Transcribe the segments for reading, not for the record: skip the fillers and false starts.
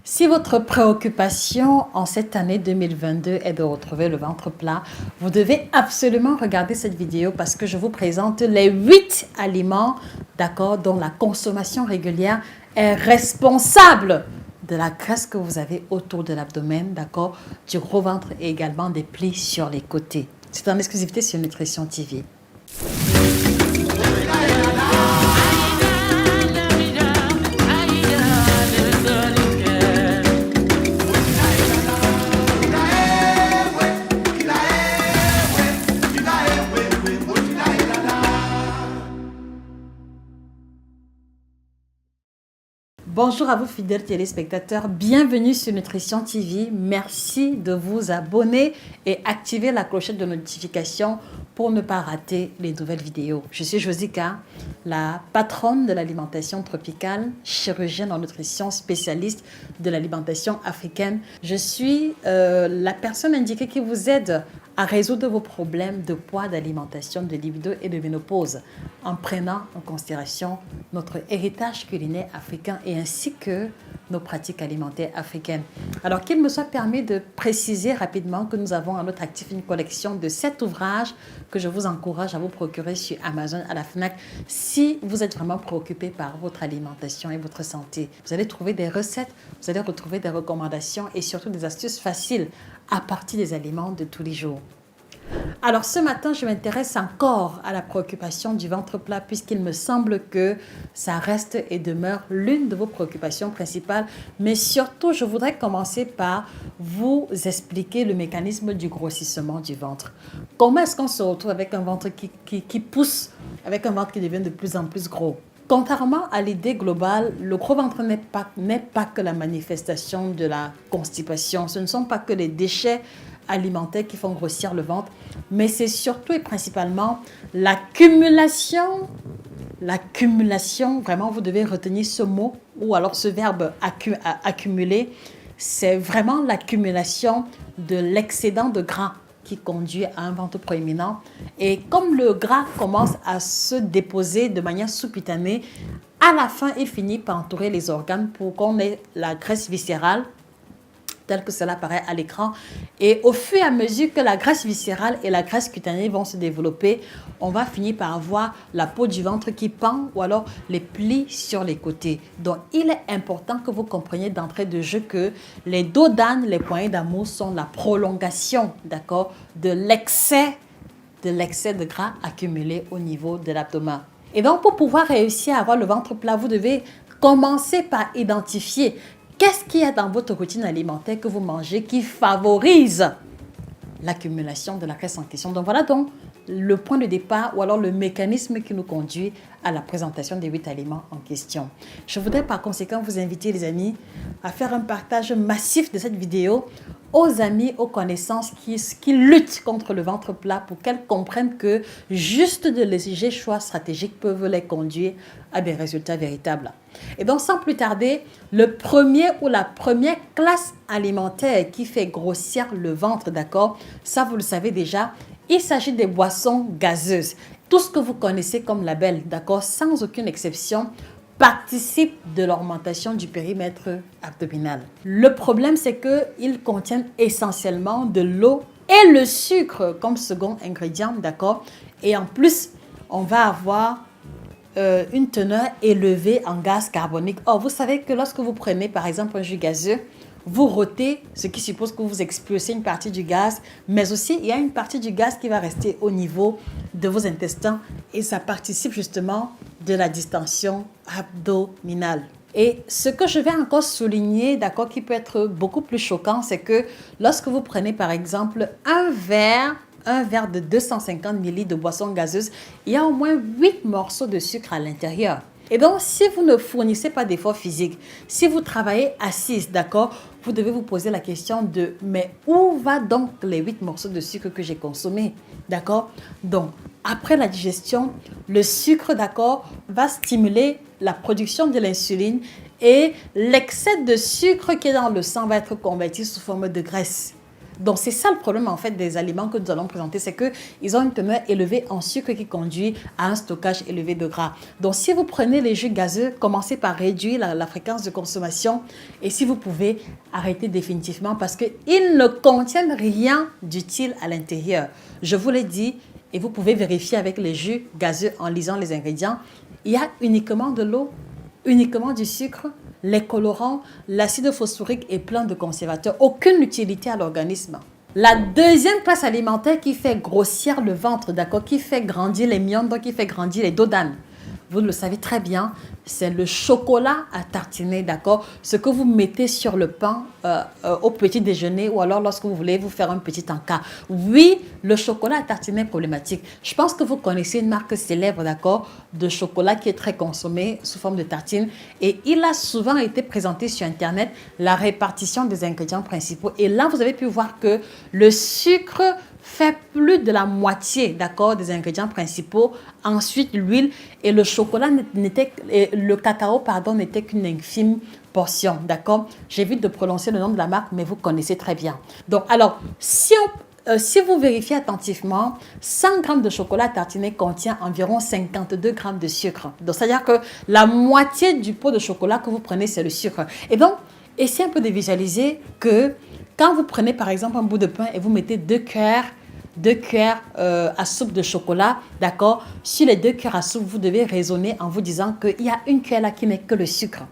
Si votre préoccupation en cette année 2022 est de retrouver le ventre plat, vous devez absolument regarder cette vidéo parce que je vous présente les 8 aliments, d'accord, dont la consommation régulière est responsable de la graisse que vous avez autour de l'abdomen, d'accord, du gros ventre et également des plis sur les côtés. C'est en exclusivité sur Nutrition TV. Bonjour à vous fidèles téléspectateurs, bienvenue sur Nutrition TV. Merci de vous abonner et activer la clochette de notification pour ne pas rater les nouvelles vidéos. Je suis Josica, la patronne de l'alimentation tropicale, chirurgienne en nutrition, spécialiste de l'alimentation africaine. Je suis la personne indiquée qui vous aide à résoudre vos problèmes de poids, d'alimentation, de libido et de ménopause en prenant en considération notre héritage culinaire africain et ainsi que nos pratiques alimentaires africaines. Alors qu'il me soit permis de préciser rapidement que nous avons à notre actif une collection de 7 ouvrages que je vous encourage à vous procurer sur Amazon, à la FNAC, si vous êtes vraiment préoccupé par votre alimentation et votre santé. Vous allez trouver des recettes, vous allez retrouver des recommandations et surtout des astuces faciles à partir des aliments de tous les jours. Alors ce matin, je m'intéresse encore à la préoccupation du ventre plat puisqu'il me semble que ça reste et demeure l'une de vos préoccupations principales. Mais surtout, je voudrais commencer par vous expliquer le mécanisme du grossissement du ventre. Comment est-ce qu'on se retrouve avec un ventre qui pousse, avec un ventre qui devient de plus en plus gros? Contrairement à l'idée globale, le gros ventre n'est pas que la manifestation de la constipation. Ce ne sont pas que les déchets alimentaires qui font grossir le ventre, mais c'est surtout et principalement l'accumulation, vraiment vous devez retenir ce mot ou alors ce verbe accumuler, c'est vraiment l'accumulation de l'excédent de gras qui conduit à un ventre proéminent. Et comme le gras commence à se déposer de manière sous-cutanée, à la fin, il finit par entourer les organes pour qu'on ait la graisse viscérale, tel que cela apparaît à l'écran. Et au fur et à mesure que la graisse viscérale et la graisse cutanée vont se développer, on va finir par avoir la peau du ventre qui pend ou alors les plis sur les côtés. Donc, il est important que vous compreniez d'entrée de jeu que les dos d'âne, les poignées d'amour sont la prolongation, d'accord, de l'excès de gras accumulé au niveau de l'abdomen. Et donc, pour pouvoir réussir à avoir le ventre plat, vous devez commencer par identifier qu'est-ce qu'il y a dans votre routine alimentaire que vous mangez qui favorise l'accumulation de la graisse en question. Donc voilà donc le point de départ ou alors le mécanisme qui nous conduit à la présentation des 8 aliments en question. Je voudrais par conséquent vous inviter les amis à faire un partage massif de cette vidéo aux amis, aux connaissances qui luttent contre le ventre plat pour qu'elles comprennent que juste de légers choix stratégiques peuvent les conduire à des résultats véritables. Et donc sans plus tarder, le premier ou la première classe alimentaire qui fait grossir le ventre, d'accord, ça vous le savez déjà, il s'agit des boissons gazeuses. Tout ce que vous connaissez comme label, d'accord, sans aucune exception, participe de l'augmentation du périmètre abdominal. Le problème, c'est qu'ils contiennent essentiellement de l'eau et le sucre comme second ingrédient, d'accord? Et en plus, on va avoir une teneur élevée en gaz carbonique. Or, vous savez que lorsque vous prenez par exemple un jus gazeux, vous rôtez, ce qui suppose que vous expulsez une partie du gaz, mais aussi il y a une partie du gaz qui va rester au niveau de vos intestins et ça participe justement de la distension abdominale. Et ce que je vais encore souligner, d'accord, qui peut être beaucoup plus choquant, c'est que lorsque vous prenez par exemple un verre de 250 ml de boisson gazeuse, il y a au moins 8 morceaux de sucre à l'intérieur. Et donc, si vous ne fournissez pas d'effort physique, si vous travaillez assise, d'accord, vous devez vous poser la question de mais où va donc les 8 morceaux de sucre que j'ai consommés, d'accord? Donc, après la digestion, le sucre, d'accord, va stimuler la production de l'insuline et l'excès de sucre qui est dans le sang va être converti sous forme de graisse. Donc, c'est ça le problème en fait des aliments que nous allons présenter, c'est qu'ils ont une teneur élevée en sucre qui conduit à un stockage élevé de gras. Donc, si vous prenez les jus gazeux, commencez par réduire la fréquence de consommation et si vous pouvez, arrêter définitivement parce qu'ils ne contiennent rien d'utile à l'intérieur. Je vous l'ai dit et vous pouvez vérifier avec les jus gazeux en lisant les ingrédients. Il y a uniquement de l'eau, uniquement du sucre, les colorants, l'acide phosphorique et plein de conservateurs. Aucune utilité à l'organisme. La deuxième classe alimentaire qui fait grossir le ventre, d'accord, qui fait grandir les myomes, donc qui fait grandir les dos d'âne. Vous le savez très bien, c'est le chocolat à tartiner, d'accord? Ce que vous mettez sur le pain au petit déjeuner ou alors lorsque vous voulez vous faire un petit encas. Oui, le chocolat à tartiner est problématique. Je pense que vous connaissez une marque célèbre, d'accord, de chocolat qui est très consommée sous forme de tartine. Et il a souvent été présenté sur Internet, la répartition des ingrédients principaux. Et là, vous avez pu voir que le sucre fait plus de la moitié, d'accord, des ingrédients principaux. Ensuite, l'huile et le chocolat le cacao, pardon, n'était qu'une infime portion, d'accord. J'évite de prononcer le nom de la marque, mais vous connaissez très bien. Donc, alors, si vous vérifiez attentivement, 100 grammes de chocolat tartiné contient environ 52 grammes de sucre. Donc, c'est-à-dire que la moitié du pot de chocolat que vous prenez, c'est le sucre. Et donc, essayez un peu de visualiser que quand vous prenez par exemple un bout de pain et vous mettez 2 cuillères à soupe de chocolat, d'accord, sur les 2 cuillères à soupe, vous devez raisonner en vous disant qu'il y a une cuillère là qui n'est que le sucre.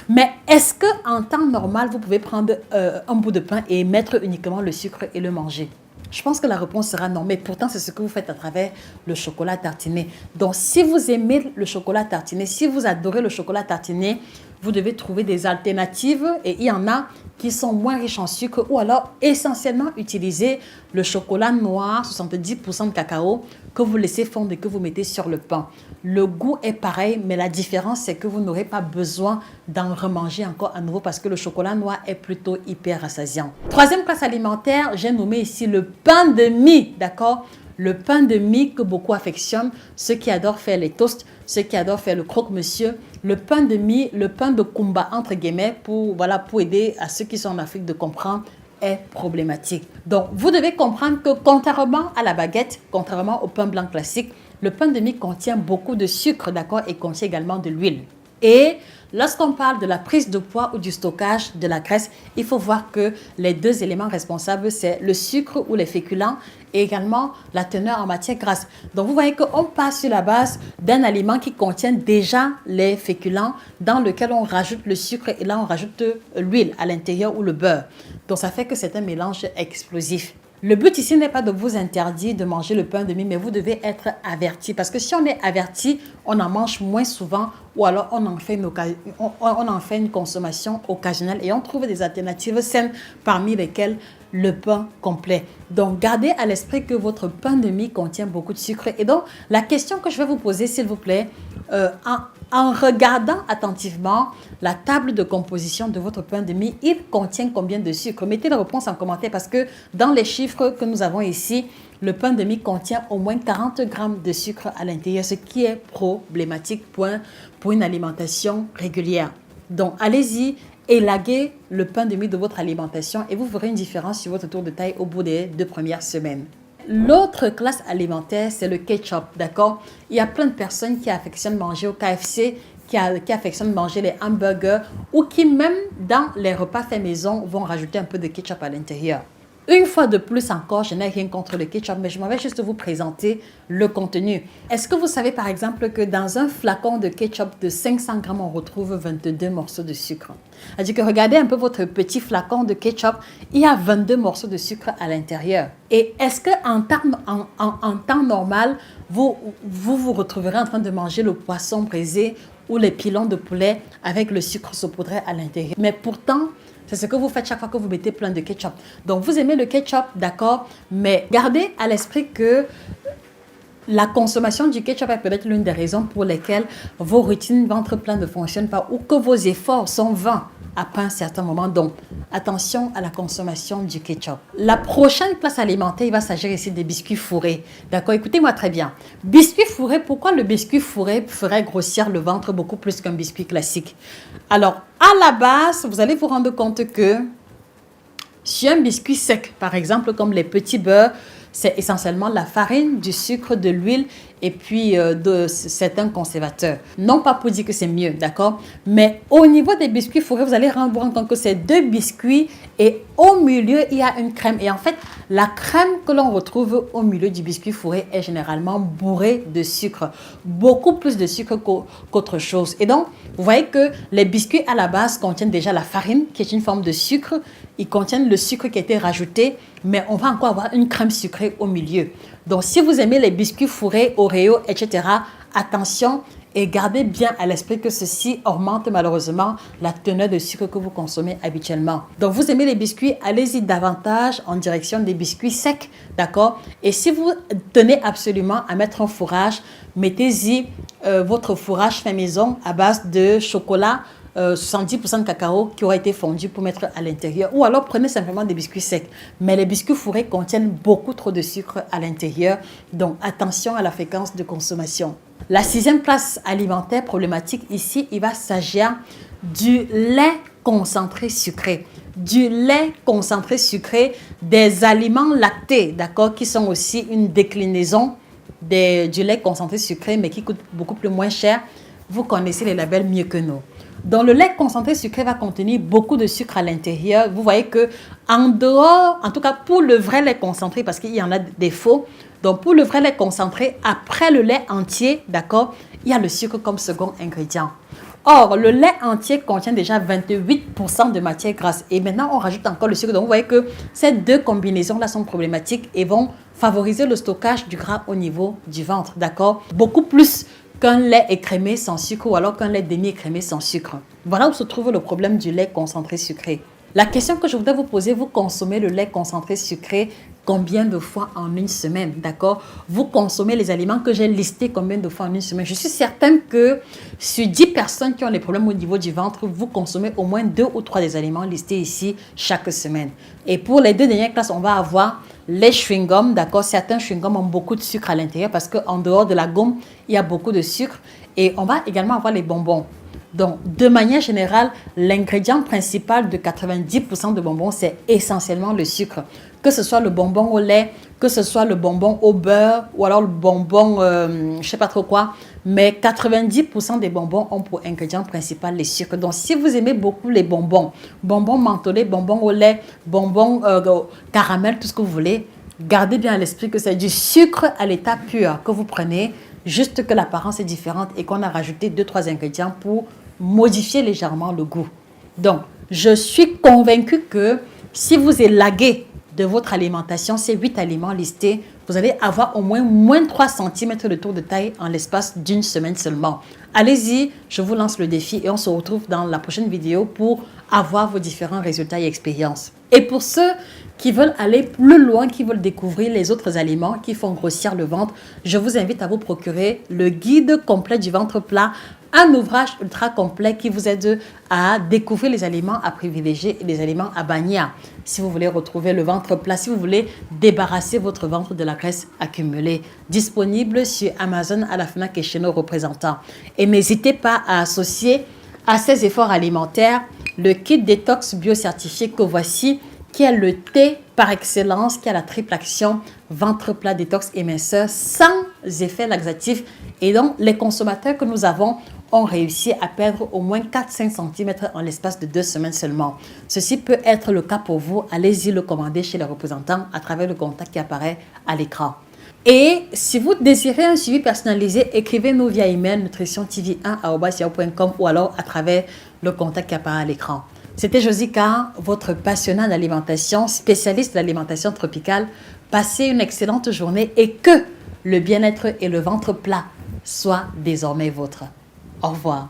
Mais est-ce qu'en temps normal, vous pouvez prendre un bout de pain et mettre uniquement le sucre et le manger? Je pense que la réponse sera non, mais pourtant c'est ce que vous faites à travers le chocolat tartiné. Donc si vous aimez le chocolat tartiné, si vous adorez le chocolat tartiné, vous devez trouver des alternatives et il y en a qui sont moins riches en sucre ou alors essentiellement utiliser le chocolat noir, 70% de cacao que vous laissez fondre et que vous mettez sur le pain. Le goût est pareil, mais la différence c'est que vous n'aurez pas besoin d'en remanger encore à nouveau parce que le chocolat noir est plutôt hyper rassasiant. Troisième classe alimentaire, j'ai nommé ici le pain de mie, d'accord? Le pain de mie que beaucoup affectionnent, ceux qui adorent faire les toasts, ceux qui adorent faire le croque-monsieur, le pain de mie, le pain de Kumba entre guillemets pour aider à ceux qui sont en Afrique de comprendre est problématique. Donc, vous devez comprendre que contrairement à la baguette, contrairement au pain blanc classique, le pain de mie contient beaucoup de sucre, d'accord, et contient également de l'huile. Et lorsqu'on parle de la prise de poids ou du stockage de la graisse, il faut voir que les deux éléments responsables, c'est le sucre ou les féculents et également la teneur en matière grasse. Donc, vous voyez qu'on passe sur la base d'un aliment qui contient déjà les féculents dans lequel on rajoute le sucre et là, on rajoute l'huile à l'intérieur ou le beurre. Donc, ça fait que c'est un mélange explosif. Le but ici n'est pas de vous interdire de manger le pain de mie, mais vous devez être averti. Parce que si on est averti, on en mange moins souvent ou alors on en fait une consommation occasionnelle et on trouve des alternatives saines parmi lesquelles le pain complet. Donc, gardez à l'esprit que votre pain de mie contient beaucoup de sucre. Et donc, la question que je vais vous poser, s'il vous plaît, en regardant attentivement la table de composition de votre pain de mie, il contient combien de sucre? Mettez la réponse en commentaire parce que dans les chiffres que nous avons ici, le pain de mie contient au moins 40 grammes de sucre à l'intérieur, ce qui est problématique pour une alimentation régulière. Donc, allez-y, élaguez le pain de mie de votre alimentation et vous verrez une différence sur votre tour de taille au bout des 2 premières semaines. L'autre classe alimentaire, c'est le ketchup, d'accord? Il y a plein de personnes qui affectionnent manger au KFC, qui affectionnent manger les hamburgers ou qui même dans les repas faits maison vont rajouter un peu de ketchup à l'intérieur. Une fois de plus encore, je n'ai rien contre le ketchup, mais je m'en vais juste vous présenter le contenu. Est-ce que vous savez par exemple que dans un flacon de ketchup de 500 grammes, on retrouve 22 morceaux de sucre? C'est-à-dire que regardez un peu votre petit flacon de ketchup, il y a 22 morceaux de sucre à l'intérieur. Et est-ce qu'en temps normal, vous retrouverez en train de manger le poisson braisé ou les pilons de poulet avec le sucre saupoudré à l'intérieur? Mais pourtant, c'est ce que vous faites chaque fois que vous mettez plein de ketchup. Donc, vous aimez le ketchup, d'accord, mais gardez à l'esprit que la consommation du ketchup est peut-être l'une des raisons pour lesquelles vos routines ventre-plein ne fonctionnent pas ou que vos efforts sont vains après un certain moment. Donc, attention à la consommation du ketchup. La prochaine classe alimentaire, il va s'agir ici des biscuits fourrés. D'accord, écoutez-moi très bien. Biscuits fourrés, pourquoi le biscuit fourré ferait grossir le ventre beaucoup plus qu'un biscuit classique? Alors, à la base, vous allez vous rendre compte que Sur un biscuit sec, par exemple, comme les petits beurres, c'est essentiellement la farine, du sucre, de l'huile et puis de certains conservateurs. Non pas pour dire que c'est mieux, d'accord? Mais au niveau des biscuits fourrés, vous allez vous rendre compte que c'est 2 biscuits et au milieu, il y a une crème. Et en fait, la crème que l'on retrouve au milieu du biscuit fourré est généralement bourrée de sucre. Beaucoup plus de sucre qu'autre chose. Et donc, vous voyez que les biscuits à la base contiennent déjà la farine, qui est une forme de sucre. Ils contiennent le sucre qui a été rajouté, mais on va encore avoir une crème sucrée au milieu. Donc, si vous aimez les biscuits fourrés, Oreo, etc., attention et gardez bien à l'esprit que ceci augmente malheureusement la teneur de sucre que vous consommez habituellement. Donc, vous aimez les biscuits, allez-y davantage en direction des biscuits secs, d'accord? Et si vous tenez absolument à mettre un fourrage, mettez-y votre fourrage fait maison à base de chocolat, 70% de cacao qui aura été fondu pour mettre à l'intérieur. Ou alors prenez simplement des biscuits secs. Mais les biscuits fourrés contiennent beaucoup trop de sucre à l'intérieur. Donc attention à la fréquence de consommation. La 6e classe alimentaire problématique ici, il va s'agir du lait concentré sucré. Du lait concentré sucré, des aliments lactés, d'accord, qui sont aussi une déclinaison du lait concentré sucré, mais qui coûte beaucoup plus moins cher. Vous connaissez les labels mieux que nous. Donc, le lait concentré sucré va contenir beaucoup de sucre à l'intérieur. Vous voyez que en dehors, en tout cas pour le vrai lait concentré, parce qu'il y en a des faux, donc pour le vrai lait concentré, après le lait entier, d'accord, il y a le sucre comme second ingrédient. Or, le lait entier contient déjà 28% de matière grasse. Et maintenant, on rajoute encore le sucre. Donc, vous voyez que ces deux combinaisons-là sont problématiques et vont favoriser le stockage du gras au niveau du ventre, d'accord? Beaucoup plus qu'un lait écrémé sans sucre ou alors qu'un lait demi-écrémé sans sucre. Voilà où se trouve le problème du lait concentré sucré. La question que je voudrais vous poser, vous consommez le lait concentré sucré combien de fois en une semaine, d'accord? Vous consommez les aliments que j'ai listés combien de fois en une semaine? Je suis certaine que sur 10 personnes qui ont des problèmes au niveau du ventre, vous consommez au moins 2 ou 3 des aliments listés ici chaque semaine. Et pour les 2 dernières classes, on va avoir les chewing-gums, d'accord? Certains chewing-gums ont beaucoup de sucre à l'intérieur parce qu'en dehors de la gomme, il y a beaucoup de sucre. Et on va également avoir les bonbons. Donc, de manière générale, l'ingrédient principal de 90% de bonbons, c'est essentiellement le sucre. Que ce soit le bonbon au lait, que ce soit le bonbon au beurre ou alors le bonbon, je ne sais pas trop quoi. Mais 90% des bonbons ont pour ingrédient principal les sucres. Donc, si vous aimez beaucoup les bonbons, bonbons mentholés, bonbons au lait, bonbons caramel, tout ce que vous voulez, gardez bien à l'esprit que c'est du sucre à l'état pur que vous prenez, juste que l'apparence est différente et qu'on a rajouté 2-3 ingrédients pour modifier légèrement le goût. Donc, je suis convaincue que si vous élaguez de votre alimentation, ces 8 aliments listés, vous allez avoir au moins 3 cm de tour de taille en l'espace d'une semaine seulement. Allez-y, je vous lance le défi et on se retrouve dans la prochaine vidéo pour avoir vos différents résultats et expériences. Et pour ceux qui veulent aller plus loin, qui veulent découvrir les autres aliments qui font grossir le ventre, je vous invite à vous procurer le guide complet du ventre plat, un ouvrage ultra complet qui vous aide à découvrir les aliments à privilégier et les aliments à bannir. Si vous voulez retrouver le ventre plat, si vous voulez débarrasser votre ventre de la graisse accumulée, disponible sur Amazon, à la FNAC et chez nos représentants. Et n'hésitez pas à associer à ces efforts alimentaires le kit détox bio-certifié que voici, qui est le thé par excellence, qui a la triple action ventre plat, détox et minceur sans effet laxatif. Et donc, les consommateurs que nous avons ont réussi à perdre au moins 4-5 cm en l'espace de 2 semaines seulement. Ceci peut être le cas pour vous. Allez-y le commander chez les représentants à travers le contact qui apparaît à l'écran. Et si vous désirez un suivi personnalisé, écrivez-nous via email nutritiontv1@yahoo.com ou alors à travers le contact qui apparaît à l'écran. C'était Josica, votre passionnée d'alimentation, spécialiste de l'alimentation tropicale. Passez une excellente journée et que le bien-être et le ventre plat soient désormais vôtres. Au revoir.